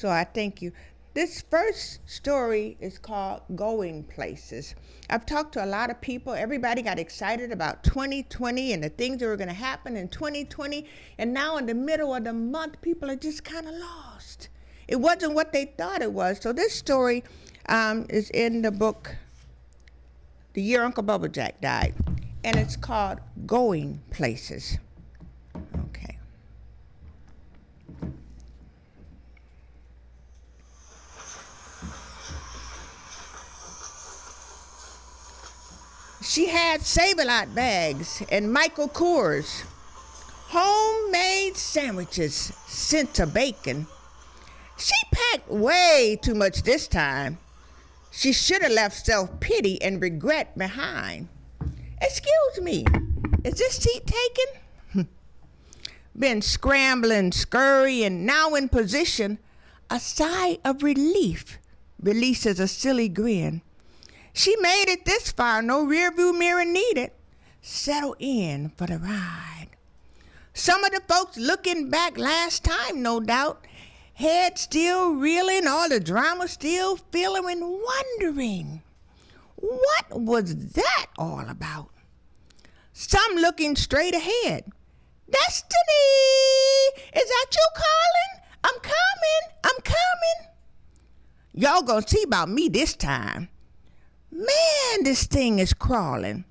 So I thank you. This first story is called Going Places. I've talked to a lot of people. Everybody got excited about 2020 and the things that were going to happen in 2020. And now in the middle of the month, people are just kind of lost. It wasn't what they thought it was. So this story is in the book, The Year Uncle Bubba Jack Died. And it's called Going Places. Okay. She had Save-A-Lot bags and Michael Kors, homemade sandwiches, scent of bacon. She packed way too much this time. She should have left self-pity and regret behind. Excuse me, is this seat taken? Been scrambling, scurrying, now in position. A sigh of relief releases a silly grin. She made it this far, no rearview mirror needed. Settle in for the ride. Some of the folks looking back last time, no doubt, head still reeling, all the drama still feeling and wondering, what was that all about? Some looking straight ahead. Destiny! Is that you calling? I'm coming. Y'all gonna see about me this time. Man, this thing is crawling.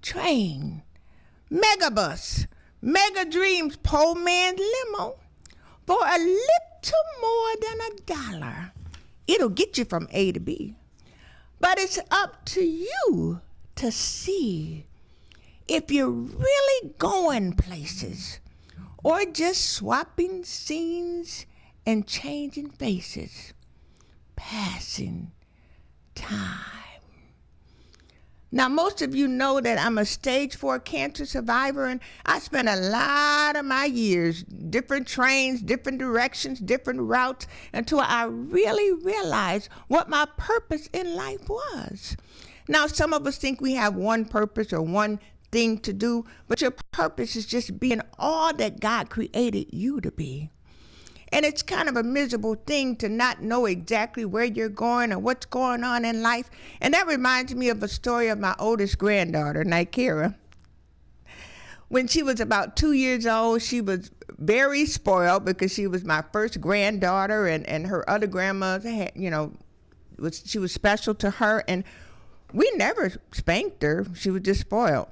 Train, megabus, mega dreams, poor man's limo. For a little more than $1, it'll get you from A to B. But it's up to you to see if you're really going places or just swapping scenes and changing faces, passing time. Now, most of you know that I'm a stage 4 cancer survivor, and I spent a lot of my years, different trains, different directions, different routes, until I really realized what my purpose in life was. Now, some of us think we have one purpose or one thing to do, but your purpose is just being all that God created you to be. And it's kind of a miserable thing to not know exactly where you're going or what's going on in life. And that reminds me of a story of my oldest granddaughter, Nikera. When she was about 2 years old, she was very spoiled because she was my first granddaughter, and her other grandmas had, she was special to her. And we never spanked her. She was just spoiled.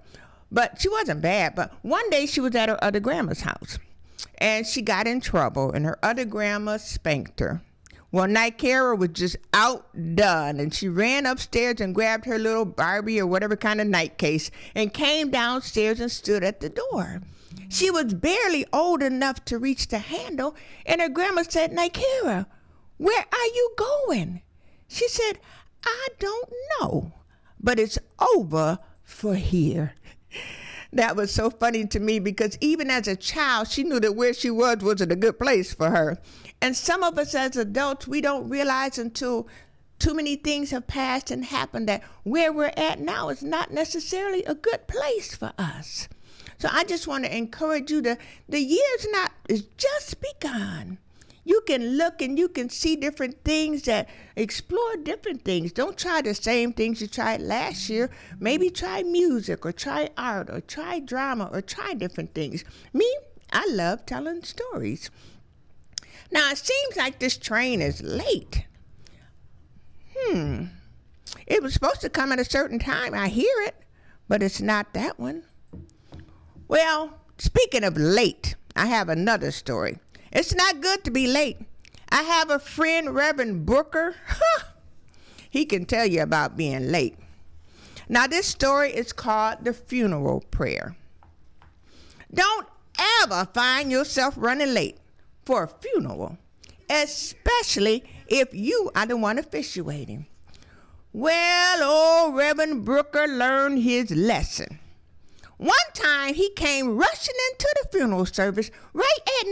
But she wasn't bad. But one day she was at her other grandma's house, and she got in trouble, and her other grandma spanked her. Well, Nikera was just outdone, and she ran upstairs and grabbed her little Barbie or whatever kind of night case and came downstairs and stood at the door. She was barely old enough to reach the handle, and her grandma said, "Nikera, where are you going?" She said, "I don't know, but it's over for here." That was so funny to me because even as a child, she knew that where she wasn't a good place for her. And some of us as adults, we don't realize until too many things have passed and happened that where we're at now is not necessarily a good place for us. So I just want to encourage you the is just begun. You can look and you can see different things, that explore different things. Don't try the same things you tried last year. Maybe try music or try art or try drama or try different things. Me, I love telling stories. Now, it seems like this train is late. It was supposed to come at a certain time. I hear it, but it's not that one. Well, speaking of late, I have another story. It's not good to be late. I have a friend, Reverend Booker. He can tell you about being late. Now, this story is called The Funeral Prayer. Don't ever find yourself running late for a funeral, especially if you are the one officiating. Well, old Reverend Booker learned his lesson. One time he came rushing into the funeral service right at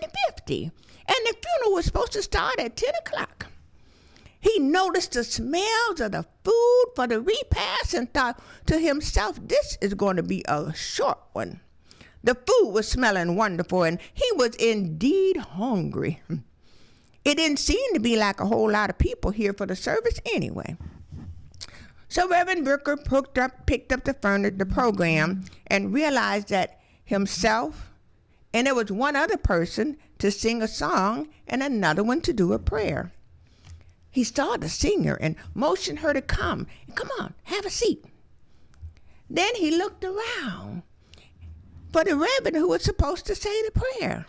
9:50, and the funeral was supposed to start at 10 o'clock. He noticed the smells of the food for the repast and thought to himself, this is going to be a short one. The food was smelling wonderful, and he was indeed hungry. It didn't seem to be like a whole lot of people here for the service anyway. So Reverend Brooker picked up the program and realized that himself and there was one other person to sing a song and another one to do a prayer. He saw the singer and motioned her to come. Come on, have a seat. Then he looked around for the reverend who was supposed to say the prayer.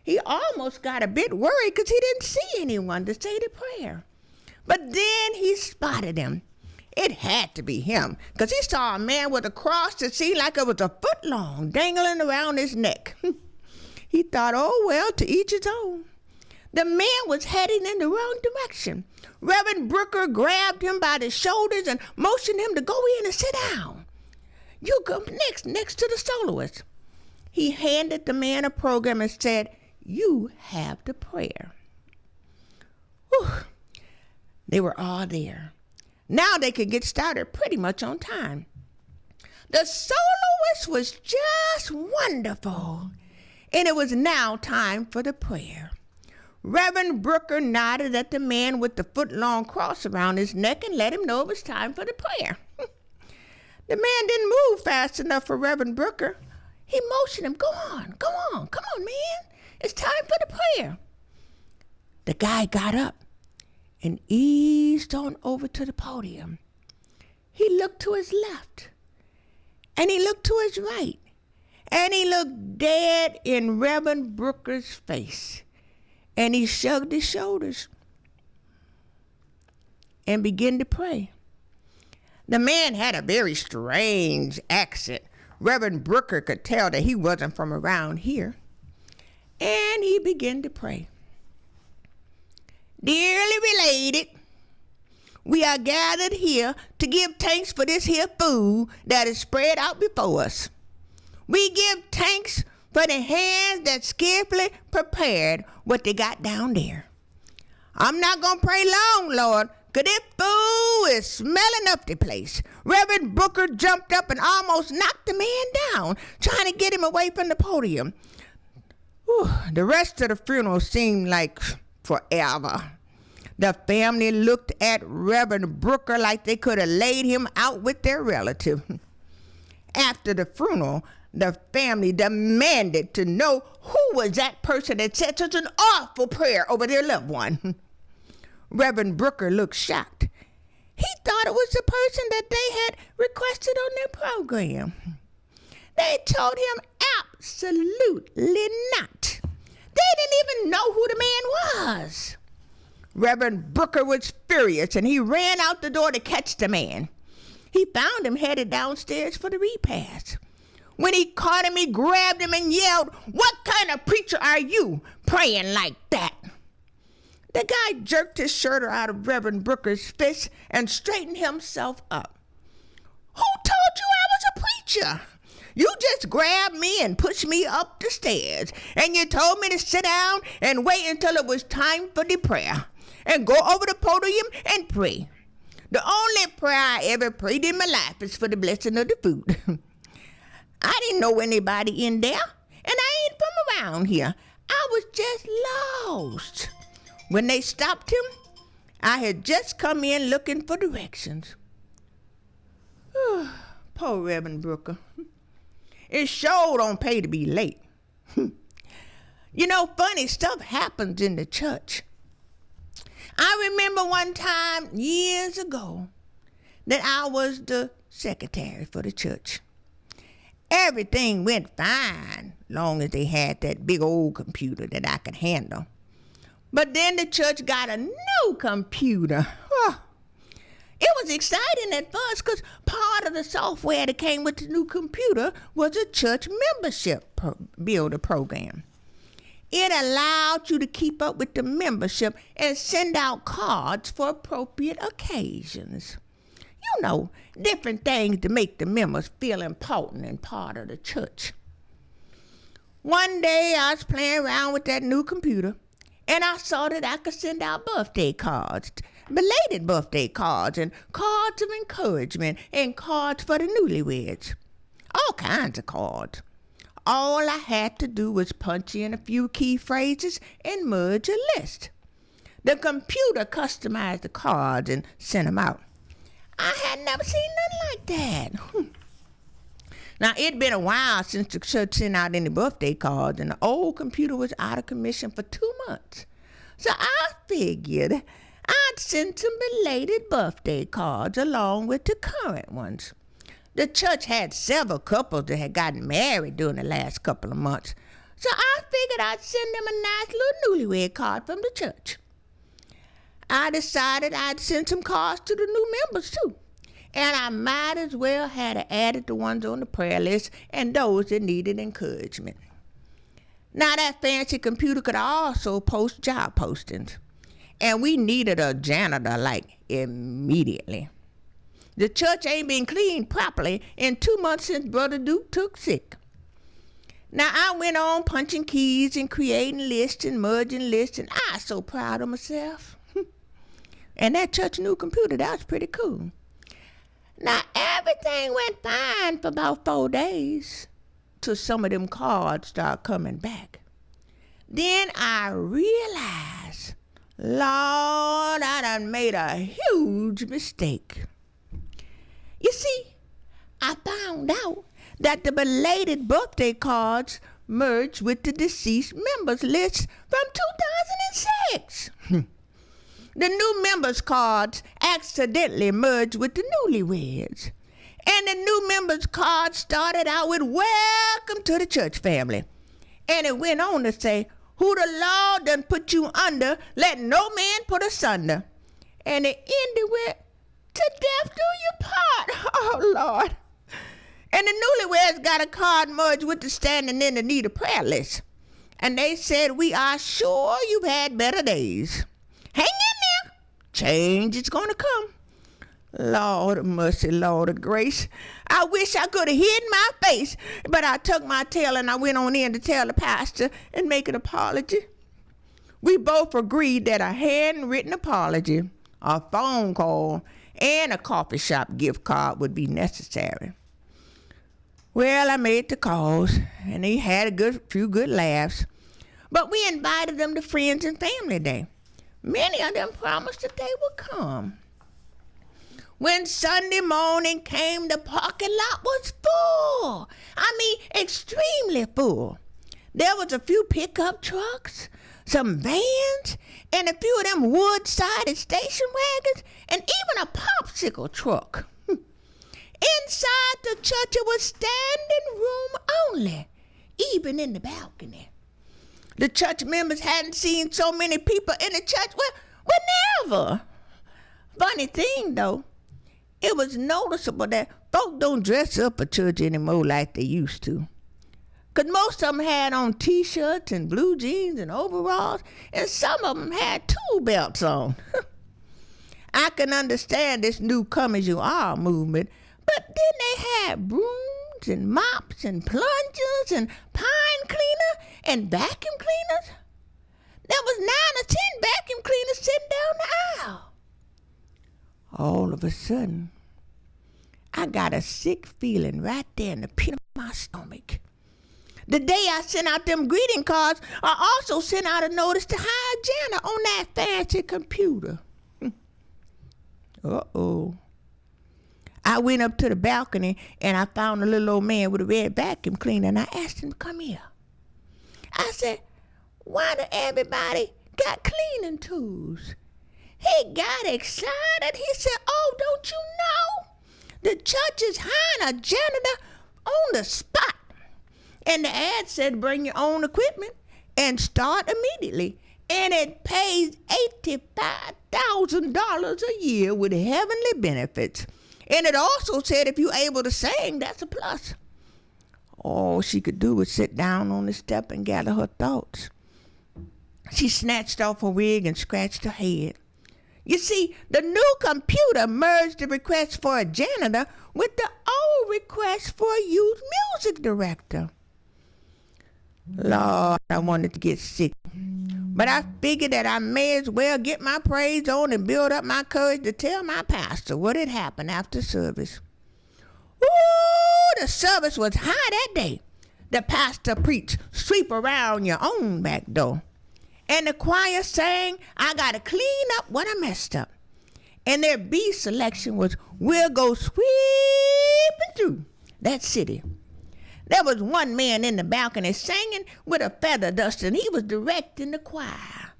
He almost got a bit worried because he didn't see anyone to say the prayer. But then he spotted him. It had to be him because he saw a man with a cross that seemed like it was a foot long dangling around his neck. He thought, oh, well, to each his own. The man was heading in the wrong direction. Reverend Brooker grabbed him by the shoulders and motioned him to go in and sit down. You go next to the soloist. He handed the man a program and said, you have the prayer. Whew. They were all there. Now they could get started pretty much on time. The soloist was just wonderful. And it was now time for the prayer. Reverend Brooker nodded at the man with the foot-long cross around his neck and let him know it was time for the prayer. The man didn't move fast enough for Reverend Brooker. He motioned him, come on, man. It's time for the prayer. The guy got up and eased on over to the podium. He looked to his left and he looked to his right. And he looked dead in Reverend Brooker's face. And he shrugged his shoulders and began to pray. The man had a very strange accent. Reverend Brooker could tell that he wasn't from around here. And he began to pray. Dearly related, we are gathered here to give thanks for this here food that is spread out before us. We give thanks for the hands that skillfully prepared what they got down there. I'm not going to pray long, Lord, because this food is smelling up the place. Reverend Brooker jumped up and almost knocked the man down, trying to get him away from the podium. Whew, the rest of the funeral seemed like forever. The family looked at Reverend Brooker like they could have laid him out with their relative. After the funeral, the family demanded to know who was that person that said such an awful prayer over their loved one. Reverend Brooker looked shocked. He thought it was the person that they had requested on their program. They told him absolutely not. They didn't even know who the man was. Reverend Brooker was furious and he ran out the door to catch the man. He found him headed downstairs for the repast. When he caught him, he grabbed him and yelled, "What kind of preacher are you, praying like that?" The guy jerked his shirt out of Reverend Brooker's fist and straightened himself up. "Who told you I was a preacher? You just grabbed me and pushed me up the stairs, and you told me to sit down and wait until it was time for the prayer, and go over the podium and pray. The only prayer I ever prayed in my life is for the blessing of the food." I didn't know anybody in there, and I ain't from around here. I was just lost. When they stopped him, I had just come in looking for directions. Poor Reverend Brooker. It sure don't pay to be late. You know, funny stuff happens in the church. I remember one time years ago that I was the secretary for the church. Everything went fine, long as they had that big old computer that I could handle. But then the church got a new computer. It was exciting at first because part of the software that came with the new computer was a church membership builder program. It allowed you to keep up with the membership and send out cards for appropriate occasions. You know, different things to make the members feel important and part of the church. One day I was playing around with that new computer and I saw that I could send out birthday cards, belated birthday cards, and cards of encouragement, and cards for the newlyweds. All kinds of cards. All I had to do was punch in a few key phrases and merge a list. The computer customized the cards and sent them out. I had never seen nothing like that. Now, it'd been a while since the church sent out any birthday cards, and the old computer was out of commission for 2 months. So I figured I'd send some belated birthday cards along with the current ones. The church had several couples that had gotten married during the last couple of months, so I figured I'd send them a nice little newlywed card from the church. I decided I'd send some cards to the new members too. And I might as well have added the ones on the prayer list and those that needed encouragement. Now, that fancy computer could also post job postings. And we needed a janitor, like, immediately. The church ain't been cleaned properly in 2 months since Brother Duke took sick. Now, I went on punching keys and creating lists and merging lists, and I was so proud of myself. And that church new computer, that was pretty cool. Now, everything went fine for about 4 days till some of them cards started coming back. Then I realized, Lord, I done made a huge mistake. You see, I found out that the belated birthday cards merged with the deceased members list from 2006. The new members cards accidentally merged with the newlyweds. And the new members card started out with welcome to the church family. And it went on to say, who the Lord done put you under, let no man put asunder. And it ended with, to death do you part. Oh, Lord. And the newlyweds got a card merged with the standing in the need of prayer list. And they said, we are sure you've had better days. Hang in there. Change is going to come. Lord of mercy, Lord of grace. I wish I could have hidden my face, but I tucked my tail and I went on in to tell the pastor and make an apology. We both agreed that a handwritten apology, a phone call, and a coffee shop gift card would be necessary. Well, I made the calls, and he had a few good laughs. But we invited them to Friends and Family Day. Many of them promised that they would come. When Sunday morning came, the parking lot was full. I mean, extremely full. There was a few pickup trucks, some vans, and a few of them wood-sided station wagons, and even a popsicle truck. Inside the church, it was standing room only, even in the balcony. The church members hadn't seen so many people in the church, well, never. Funny thing, though, it was noticeable that folk don't dress up for church anymore like they used to. Because most of them had on T-shirts and blue jeans and overalls, and some of them had tool belts on. I can understand this new come as you are movement, but then they had brooms and mops and plungers and pine cleaner and vacuum cleaners. There was 9 or 10 vacuum cleaners sitting down the aisle. All of a sudden, I got a sick feeling right there in the pit of my stomach. The day I sent out them greeting cards, I also sent out a notice to hire a janitor on that fancy computer. Uh-oh. I went up to the balcony and I found a little old man with a red vacuum cleaner and I asked him to come here. I said, why do everybody got cleaning tools? He got excited. He said, oh, don't you know? The church is hiring a janitor on the spot. And the ad said bring your own equipment and start immediately. And it pays $85,000 a year with heavenly benefits. And it also said if you're able to sing, that's a plus. All she could do was sit down on the step and gather her thoughts. She snatched off her wig and scratched her head. You see, the new computer merged the request for a janitor with the old request for a youth music director. Lord, I wanted to get sick. But I figured that I may as well get my praise on and build up my courage to tell my pastor what had happened after service. Ooh, the service was high that day. The pastor preached, sweep around your own back door. And the choir sang, I got to clean up what I messed up. And their B selection was, we'll go sweeping through that city. There was one man in the balcony singing with a feather duster, and he was directing the choir.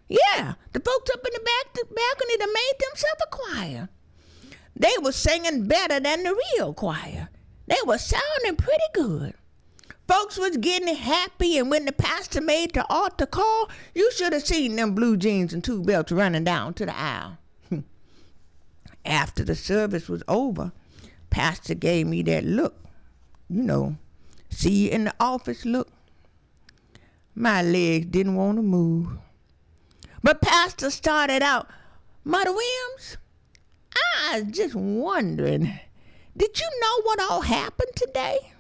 Yeah, the folks up in the balcony that made themselves a choir. They were singing better than the real choir. They were sounding pretty good. Folks was getting happy, and when the pastor made the altar call, you should have seen them blue jeans and two belts running down to the aisle. After the service was over, pastor gave me that look. See you in the office look. My legs didn't want to move. But pastor started out, Mother Williams, I was just wondering, did you know what all happened today?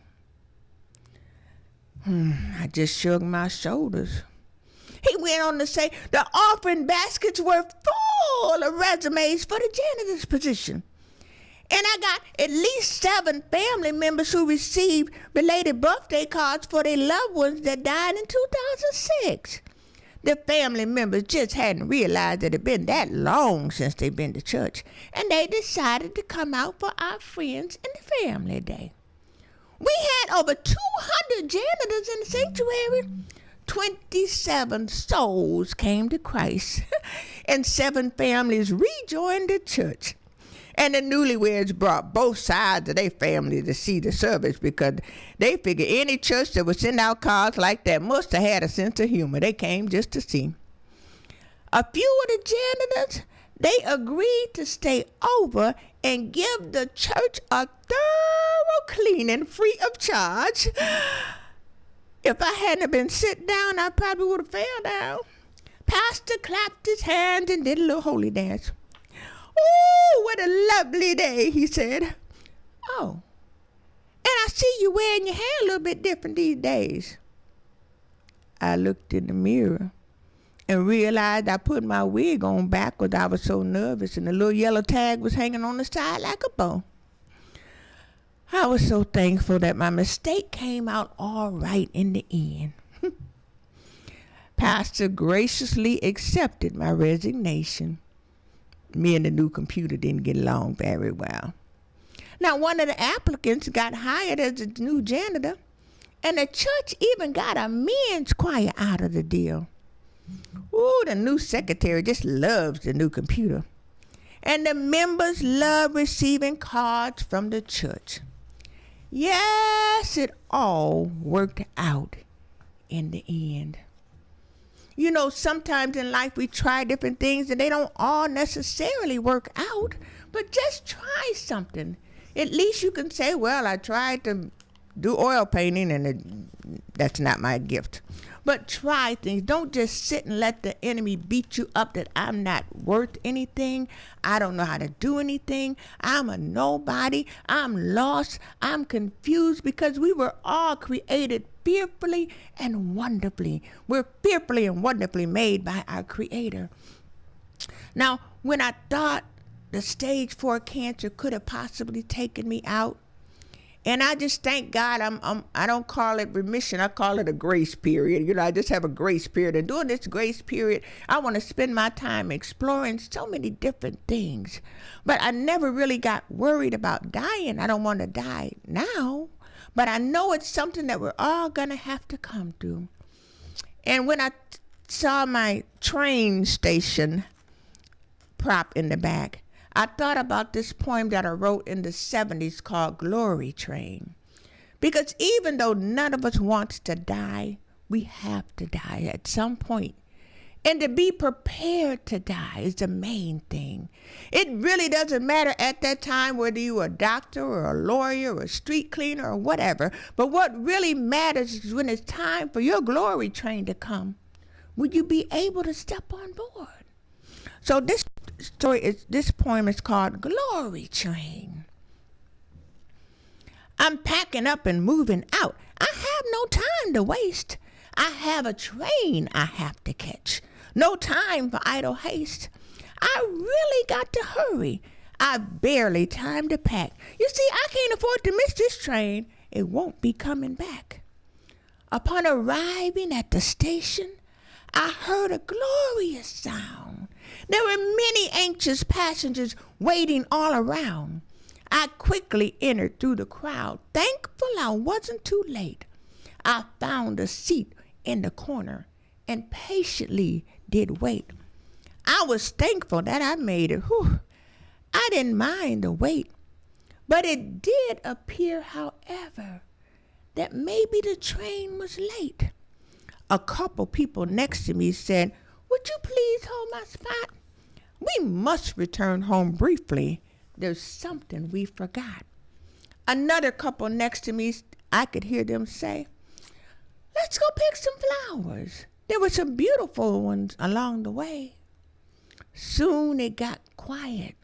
I just shrugged my shoulders. He went on to say the offering baskets were full of resumes for the janitor's position. And I got at least 7 family members who received belated birthday cards for their loved ones that died in 2006. The family members just hadn't realized it had been that long since they'd been to church, and they decided to come out for our friends and the family day. We had over 200 janitors in the sanctuary. 27 souls came to Christ, and 7 families rejoined the church. And the newlyweds brought both sides of their family to see the service because they figured any church that would send out cards like that must have had a sense of humor. They came just to see. A few of the janitors, they agreed to stay over and give the church a thorough cleaning free of charge. If I hadn't been sitting down, I probably would have fell down. Pastor clapped his hands and did a little holy dance. Oh, what a lovely day, he said. Oh, and I see you wearing your hair a little bit different these days. I looked in the mirror and realized I put my wig on backwards. I was so nervous, and the little yellow tag was hanging on the side like a bow. I was so thankful that my mistake came out all right in the end. Pastor graciously accepted my resignation. Me and the new computer didn't get along very well. Now, one of the applicants got hired as a new janitor, and the church even got a men's choir out of the deal. Ooh, the new secretary just loves the new computer. And the members love receiving cards from the church. Yes, it all worked out in the end. Sometimes in life we try different things and they don't all necessarily work out, but just try something. At least you can say, well, I tried to do oil painting and that's not my gift. But try things. Don't just sit and let the enemy beat you up that I'm not worth anything. I don't know how to do anything. I'm a nobody. I'm lost. I'm confused, because we were all created fearfully and wonderfully. We're fearfully and wonderfully made by our Creator. Now, when I thought the stage 4 cancer could have possibly taken me out, and I just thank God I don't call it remission. I call it a grace period. I just have a grace period. And during this grace period, I want to spend my time exploring so many different things. But I never really got worried about dying. I don't want to die now. But I know it's something that we're all going to have to come through. And when I saw my train station prop in the back, I thought about this poem that I wrote in the 70s called Glory Train. Because even though none of us wants to die, we have to die at some point. And to be prepared to die is the main thing. It really doesn't matter at that time whether you're a doctor or a lawyer or a street cleaner or whatever. But what really matters is when it's time for your glory train to come, will you be able to step on board? So this poem is called Glory Train. I'm packing up and moving out. I have no time to waste. I have a train I have to catch. No time for idle haste. I really got to hurry. I've barely time to pack. You see, I can't afford to miss this train. It won't be coming back. Upon arriving at the station, I heard a glorious sound. There were many anxious passengers waiting all around. I quickly entered through the crowd, thankful I wasn't too late. I found a seat in the corner and patiently did wait. I was thankful that I made it. Whew. I didn't mind the wait. But it did appear, however, that maybe the train was late. A couple people next to me said, "Would you please hold my spot? We must return home briefly. There's something we forgot." Another couple next to me, I could hear them say, "Let's go pick some flowers. There were some beautiful ones along the way." Soon it got quiet.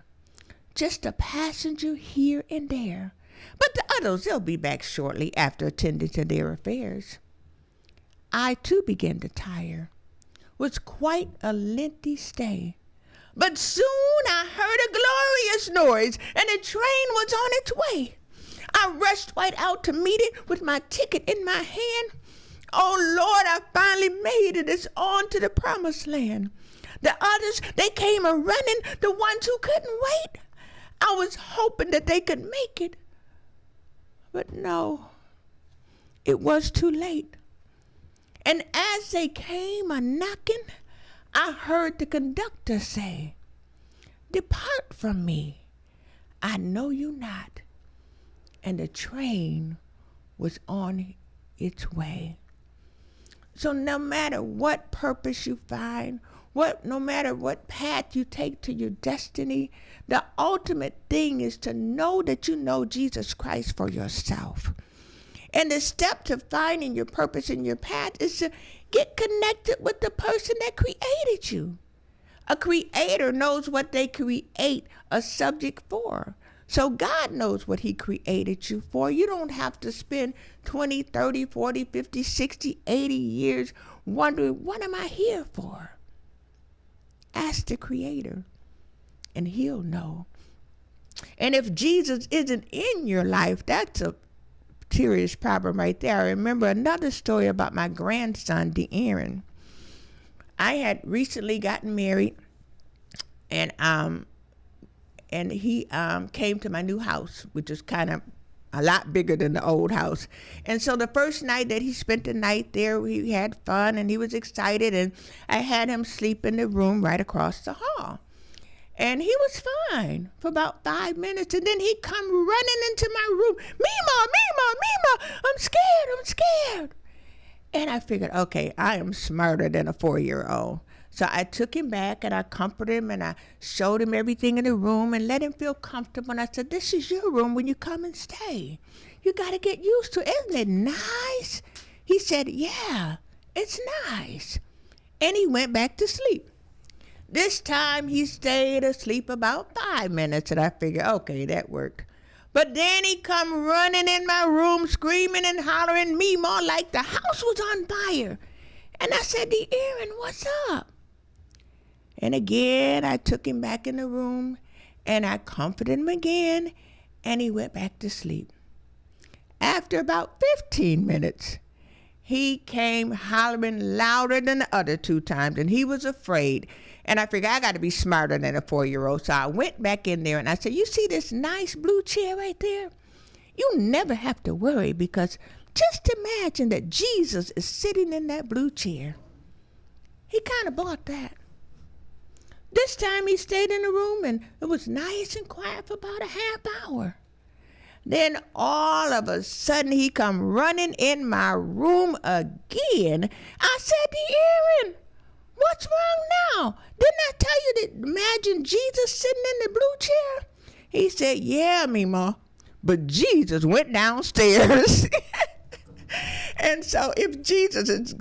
Just a passenger here and there. But the others, they'll be back shortly after attending to their affairs. I too began to tire. It was quite a lengthy stay. But soon I heard a glorious noise, and the train was on its way. I rushed right out to meet it with my ticket in my hand. Oh Lord, I finally made it. It's on to the promised land. The others, they came a-running, the ones who couldn't wait. I was hoping that they could make it. But no, it was too late. And as they came a-knocking, I heard the conductor say, "Depart from me, I know you not." And the train was on its way. So no matter what purpose you find, no matter what path you take to your destiny, the ultimate thing is to know that you know Jesus Christ for yourself. And the step to finding your purpose and your path is to get connected with the person that created you. A creator knows what they create a subject for. So God knows what he created you for. You don't have to spend 20, 30, 40, 50, 60, 80 years wondering, what am I here for? Ask the Creator, and he'll know. And if Jesus isn't in your life, that's a serious problem right there. I remember another story about my grandson, Deborah. I had recently gotten married, and he came to my new house, which is kind of a lot bigger than the old house. And so the first night that he spent the night there, we had fun and he was excited, and I had him sleep in the room right across the hall. And he was fine for about 5 minutes, and then he come running into my room. Mima, I'm scared. And I figured, okay, I am smarter than a 4-year-old. So I took him back and I comforted him and I showed him everything in the room and let him feel comfortable. And I said, "This is your room when you come and stay. You got to get used to it. Isn't it nice?" He said, "Yeah, it's nice." And he went back to sleep. This time he stayed asleep about 5 minutes, and I figured, okay, that worked. But then he come running in my room screaming and hollering Mima like the house was on fire. And I said, "Deborah, what's up?" And again, I took him back in the room and I comforted him again, and he went back to sleep. After about 15 minutes, he came hollering louder than the other 2 times, and he was afraid. And I figured I got to be smarter than a 4-year-old. So I went back in there and I said, "You see this nice blue chair right there? You never have to worry, because just imagine that Jesus is sitting in that blue chair." He kind of bought that. This time he stayed in the room and it was nice and quiet for about a half hour. Then all of a sudden he come running in my room again. I said, "Deborah, what's wrong now? Didn't I tell you to imagine Jesus sitting in the blue chair?" He said, "Yeah, Mima, but Jesus went downstairs." And so if Jesus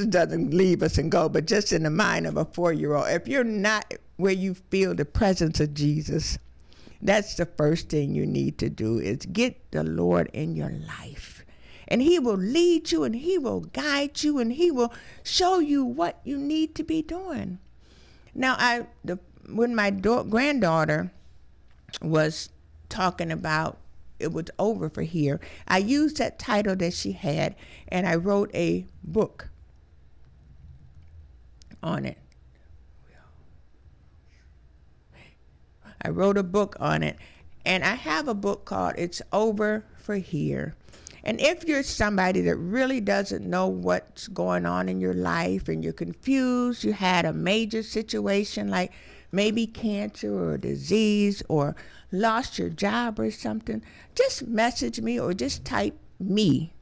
doesn't leave us and go, but just in the mind of a 4-year-old, if you're not where you feel the presence of Jesus, that's the first thing you need to do, is get the Lord in your life. And he will lead you and he will guide you and he will show you what you need to be doing. Now, when my granddaughter was talking about it was over for here, I used that title that she had and I wrote a book. on it. I wrote a book on it. And I have a book called It's Over for Here. And if you're somebody that really doesn't know what's going on in your life and you're confused, you had a major situation like maybe cancer or disease or lost your job or something, just message me or just type me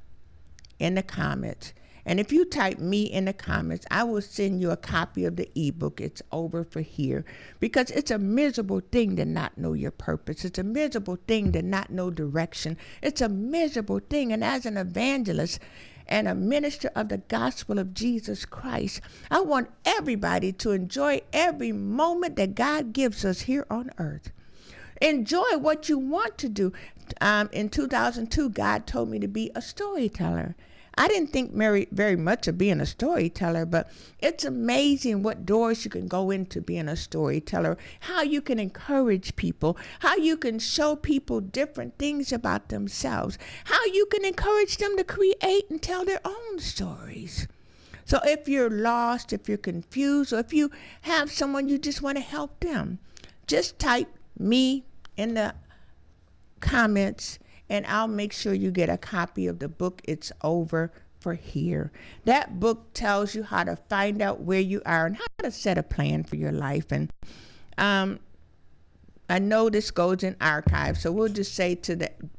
in the comments. And if you type me in the comments, I will send you a copy of the ebook, It's Over for Here, because it's a miserable thing to not know your purpose. It's a miserable thing to not know direction. It's a miserable thing. And as an evangelist and a minister of the gospel of Jesus Christ, I want everybody to enjoy every moment that God gives us here on earth. Enjoy what you want to do. In 2002, God told me to be a storyteller. I didn't think very much of being a storyteller, but it's amazing what doors you can go into being a storyteller, how you can encourage people, how you can show people different things about themselves, how you can encourage them to create and tell their own stories. So if you're lost, if you're confused, or if you have someone you just want to help them, just type me in the comments and I'll make sure you get a copy of the book, It's Over for Here. That book tells you how to find out where you are and how to set a plan for your life. And I know this goes in archives, so we'll just say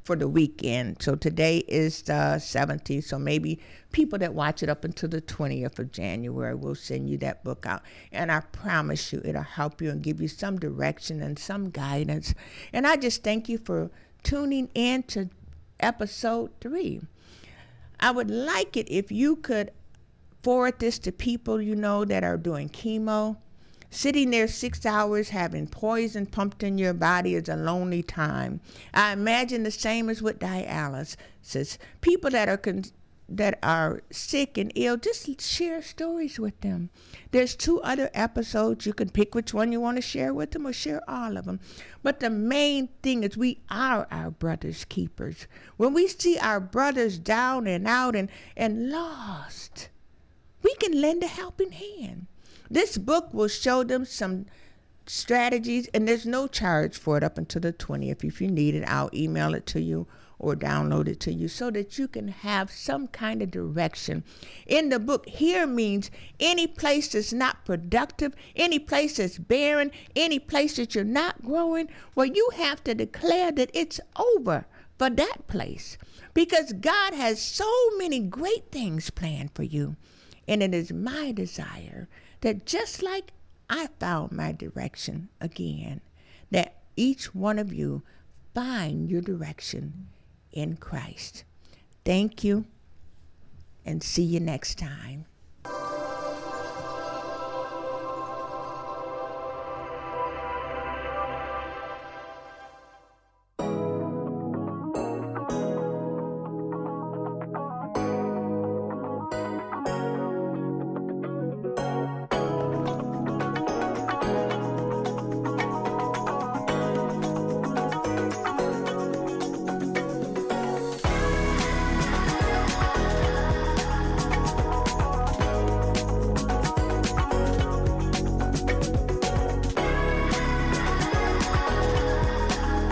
for the weekend. So today is the 17th, so maybe people that watch it up until the 20th of January will send you that book out. And I promise you it'll help you and give you some direction and some guidance. And I just thank you for tuning in to episode 3. I would like it if you could forward this to people you know that are doing chemo. Sitting there 6 hours having poison pumped in your body is a lonely time. I imagine the same as with dialysis. People that are sick and ill, just share stories with them. There's 2 other episodes. You can pick which one you want to share with them or share all of them. But the main thing is we are our brother's keepers. When we see our brothers down and out and lost, we can lend a helping hand. This book will show them some strategies, and there's no charge for it up until the 20th. If you need it, I'll email it to you or download it to you so that you can have some kind of direction. In the book, here means any place that's not productive, any place that's barren, any place that you're not growing, well, you have to declare that it's over for that place because God has so many great things planned for you. And it is my desire that just like I found my direction again, that each one of you find your direction in Christ. Thank you, and see you next time.